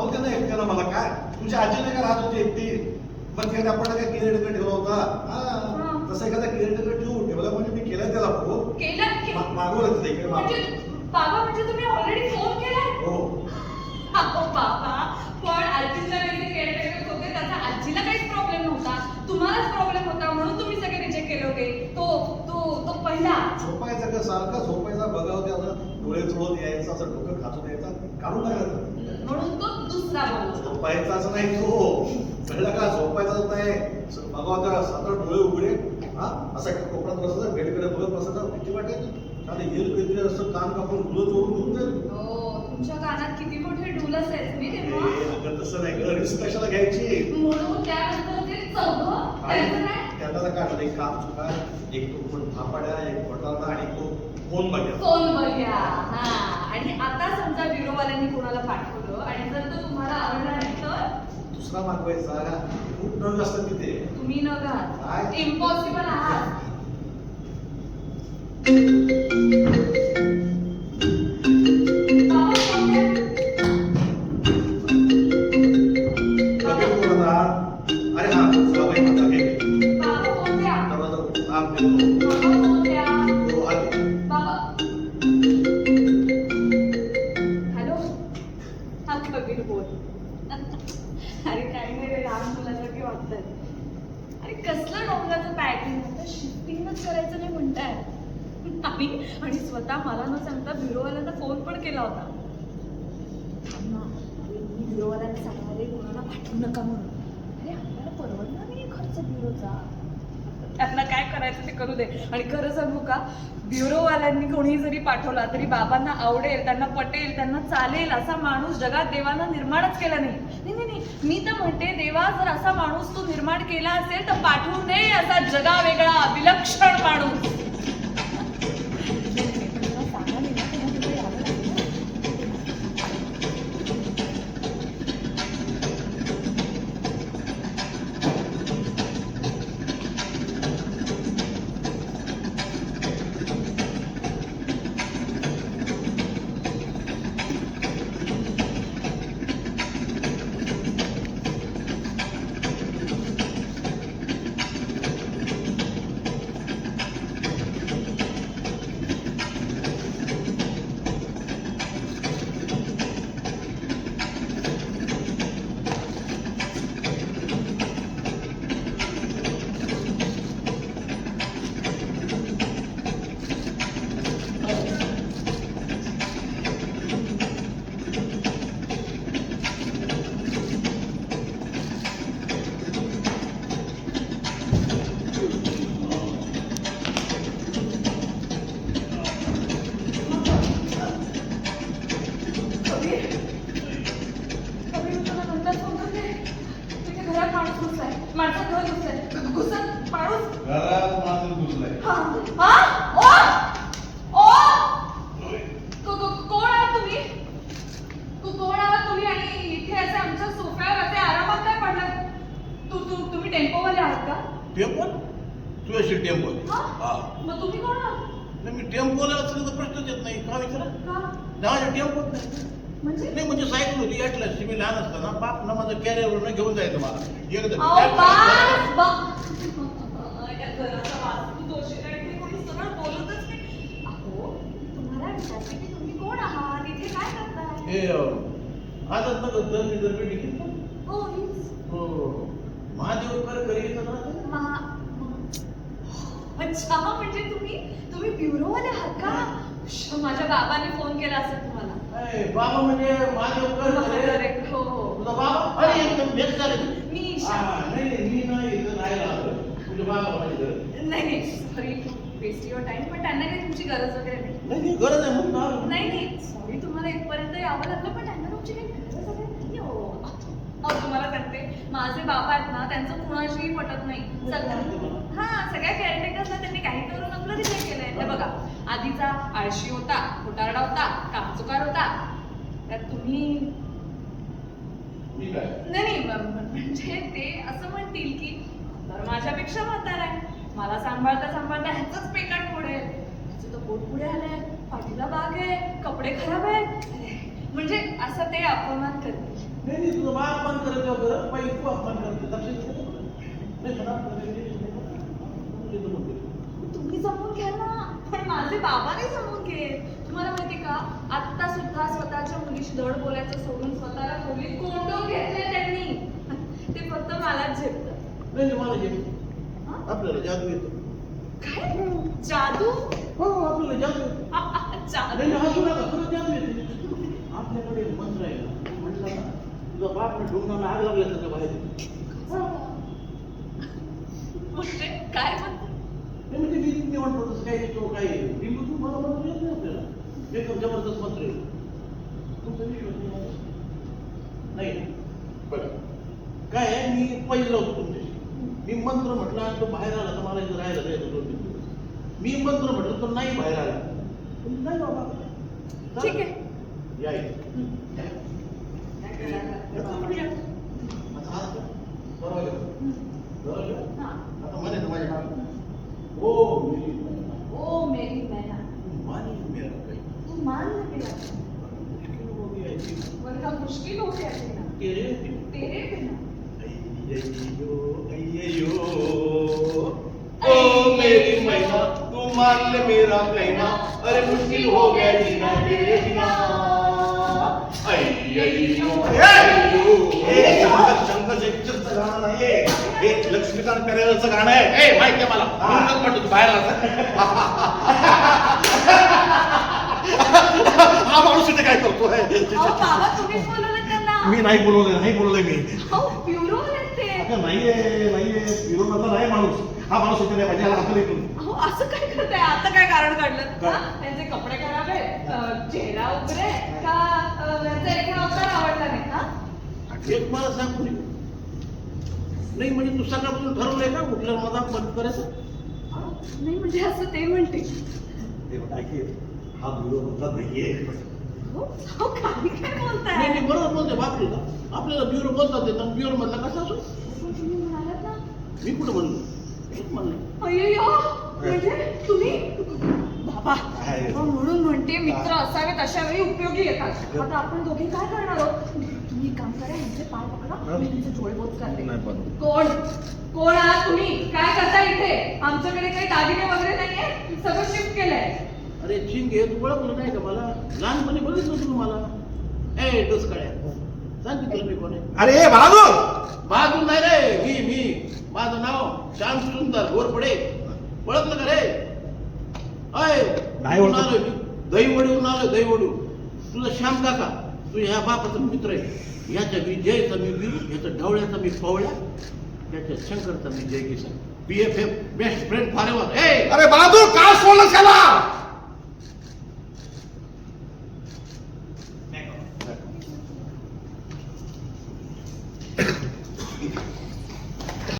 राहू दे ना एकट्याला, मला काय तुझ्या आजीने काय राहत होती एकटी, मग त्याने आपण काय केअरटेकर ठेवला होता, तसं एखादा केअरटेकर ठेवला म्हणजे मी केलाय त्याला फोन, मागवलं तिथे इकडे बाबा. म्हणजे तुम्ही ऑलरेडी फोन केलाय? हो बाबा, पण आजीच्या वेळी केअरटेकर होते, त्याचा आजीला काहीच प्रॉब्लेम नव्हता, तुम्हालाच प्रॉब्लेम होता म्हणून तुम्ही सगळे रिजेक्ट केले होते. तो पहिला झोपायचा का सारखा झोपायचा, बघावं त्याचं डोळे चोळत यायचं, असं डोकं खाचून यायचं, काढून टाकायचं, म्हणून तो दुसरा बोलतो. झोपायचा असं नाही तो, कळलं का? झोपायचं नाही, बघावं त्या सात डोळे उघडे, हा असं कोपऱ्यात बसायचं, बेडकडे बघत बसायचं, भीती वाटायची आणि येईल कधीतरी असं कान कापून डुलं चोरून घेऊन जाईल. तुमच्या कानात किती मोठे डुल असेल मी तेव्हा. अगं तसं नाही ग, रिस्क कशाला घ्यायची, म्हणून त्यानंतर ते चौघं त्याला काय एक काम चुका, एक तो पण थापाड्या, एक पटाला आणि तो फोन बघ्या. हा. आणि आता समजा ब्युरोवाल्यांनी कोणाला पाठवलं आणि जर तो तुम्हाला आवडला नाही तर दुसरा मागवायचा, खूप नग असतात तिथे. तुम्ही न घात, इम्पॉसिबल आहात. अरे हा सवाई माता घे, बाबा फोन द्या. आप देतो. बाबा फोन द्या. हो आधी बाबा. हॅलो, हा कबीर बोल. अरे काही नाही रे, लहान मुलासारखे वाटतंय. अरे कसलं डोंगराचं पॅकिंग, आता शिफ्टिंगच करायचं नाही म्हणताय. आणि स्वतः मला न सांगता ब्युरोवाल्यांना फोन पण केला होता. मी ब्युरोवाल्यांना सांगणारे कोणाला पाठवू नका म्हणून. अरे आपल्याला परवडणार नाही खर्च ब्युरोचा, त्यांना काय करायचं ते करू दे. आणि खरं सांगू का, ब्युरोवाल्यांनी कोणी जरी पाठवला तरी बाबांना आवडेल, त्यांना पटेल, त्यांना चालेल असा माणूस जगात देवानं निर्माणच केला नाही. नाही, मी तर म्हणते देवा जर असा माणूस तू निर्माण केला असेल तर पाठवून दे असा जगा वेगळा विलक्षण माणूस. माणसं घर घुसलंय, घुसत माणूस घरात माणूस घुसलाय. कोण आहात तुम्ही? कोण आहात तुम्ही? आणि इथे असे आमच्या सोफ्यावर असे आरामात काय पडलात? तुम्ही टेम्पोवाले आहात का? टेम्पो? तू अशी टेम्पो? मग तुम्ही कोण आहात? नाही, मी टेम्पोला असलं तर प्रश्नच येत नाही. का विचारा? टेम्पोच नाही. नाही म्हणजे सायकल होती ॲटलस, मी लहान असताना बाप ना माझं कॅरियरवरनं घेऊन जायचं मला एकदम. हे आजच ना दर मीटिंग महादेवकर घरी येतं ना. अच्छा, म्हणजे तुम्ही ब्युरोवाले आहात का? माझ्या बाबाने फोन केला असेल तुम्हाला. बाबा म्हणजे महादेवकर? हो. तुझा बाबा? अरे एकदम बेस्ट झालं. मी नाही नाही इथं नाही राहत तुझ्या बाबा माझ्या घर. नाही sorry to waste your time, पण त्यांना काही तुमची गरज वगैरे नाही. गरज आहे म्हणून नाही सॉरी, तुम्हाला इथपर्यंत यावं लागलं, पण त्यांना तुमची काही गरज वगैरे नाही. हो तुम्हाला सांगते, माझे बाबा आहेत ना, त्यांचं कुणाशीही पटत नाही. सगळ्या केअरटेकर्सला त्यांनी काही करून आपलं रिजेक्ट केलंय. हे बघा, आधीचा आळशी होता, खोटारडा होता, कामचुकार होता, त्यात तुम्ही नाही म्हणजे ते असं म्हणतील की तर माझ्यापेक्षा म्हातारा आहे, मला सांभाळता सांभाळता ह्याच पेटाट पुढे, ह्याचं तर पोट पुढे आलंय, पाठीला बाग आहे, कपडे खराब आहेत, म्हणजे असं ते अपमान करतील. नाही नाही तुझं बा अपमान करत वगैरे बाई तू अपमान करते लक्ष नाही तुम्ही जमून घ्या ना, पण माझे बाबा नाही जमून घे. तुम्हाला माहिती का, आता सुद्धा स्वतःच्या मुलीशी धड बोलायचं सोडून स्वतःला खोलीत कोंडून घेतले त्यांनी. ते फक्त मलाच झेपतात. नाही मला जे हा? आपल्याला जादू येतो. काय जादू? हो आपल्याला जादू येतो. जादू नाही हसू नका खरं जादू येते. आपल्याकडे एक मंत्र आहे ना, म्हटलं ना तुझा बाप ढोंगाला आग लागल्या त्याच्या बाहेर म्हणजे काय म्हणतात? नाही म्हणजे मी म्हणतो तसं काही तो काही बिंदू तू मला मंत्र येत नाही आपल्याला एकदम जबरदस्त मंत्र येतो. तुमचा विश्वास नाही नाही बरं काय आहे, मी पहिलं होतो तुमच्याशी. मी मंत्र म्हटलं आणि तो बाहेर आला तर मला इथं राहायला द्यायचं 2-3 दिवस. मी मंत्र म्हटलं तर नाही बाहेर आला. पण नाही बाबा ठीक आहे. या इथे. हा. आता म्हणे तर माझ्या मागे ओ मेरी मैना, ओ मेरी मैना, तू मानी मेरा काही तू मान ना मेरा, मुश्किल हो गया जी वरना मुश्किल हो गया तेरा, तेरे बिन. तेरे बिना. अय्यो ओ मेरी मैना तू मान ले मेरा कहना अरे मुश्किल हो गया जीना तेरे बिना. अय्यो शंकर जयकिशनचं गाणं नाही हे लक्ष्मीकांत पेरेराचं गाणं आहे. ए माहिती आहे मला म्हणूनच म्हणतो तू बाहेर आला. हा माणूस इथे काय करतोय? अहो बाबा, तुम्हीच बोलवलं त्यांना. मी नाही बोलवलंय मी. अहो ब्युरो ते. अगं नाहीये विरोधाचा नाही माणूस. हा माणूस इथे नाही पाहिजे, ह्याला हाकल इथून. अहो असं काय करताय? आता काय कारण काढलं? हा? त्यांचे कपडे खराब आहेत, चेहरा उघडे का, त्यांचा एक अवतार आवडला नाही? हा? एक मला सांग पुरी नाही म्हणजे तू सकाळपासून ठरवलंय का उठल्यावर माझा बंद करायचं. नाही म्हणजे असं ते म्हणते. हे बघ, ऐक, हा विरोधाचा नाहीये. हो? अहो, काही काय नाही बोलताय? नाही बरोबर बोलते बापरे का आपल्याला ब्युरो बोलतात येतात ब्युरो मधला कसा असो. पण तुम्ही म्हणालात ना. मी कुठं म्हणलो एक म्हणलं अय्यो, म्हणजे तुम्ही बाबा, काय? म्हणून म्हणते मित्र असावेत अशा वेळी उपयोगी येतात. आता आपण दोघे काय करणार आहोत? तुम्ही एक काम करा, यांचे पाय पकडा, मी तुमचे डोळे बोच करते. नाही पण. कोण आहात तुम्ही? काय करता इथे? आमच्याकडे काही दागिने वगैरे नाहीये, सगळं शिफ्ट केलंय. अरे चिंगे तू ओळखलं नाही का मला लहानपणी बघितलं तू मला. ए डोसकाळ्या सांग की तुला मी कोण आहे. अरे बहादूर, बहादूर नाही रे मी माझं नाव श्याम सुंदर घोरपडे. ओळखलं का रे? अय नाही ओळखत. आलोय मी दहीवडीवरून आलोय दहीवडू. तुझा श्याम काका तू ह्या बापाचा मित्र आहे. ह्याच्या विजयचा मी वीर, ह्याच्या ढवळ्याचा मी पवळ्या, त्याच्या शंकरचा मी Jai Kisan. BFF best friend forever. अरे बहादूर, का सोडलं त्याला?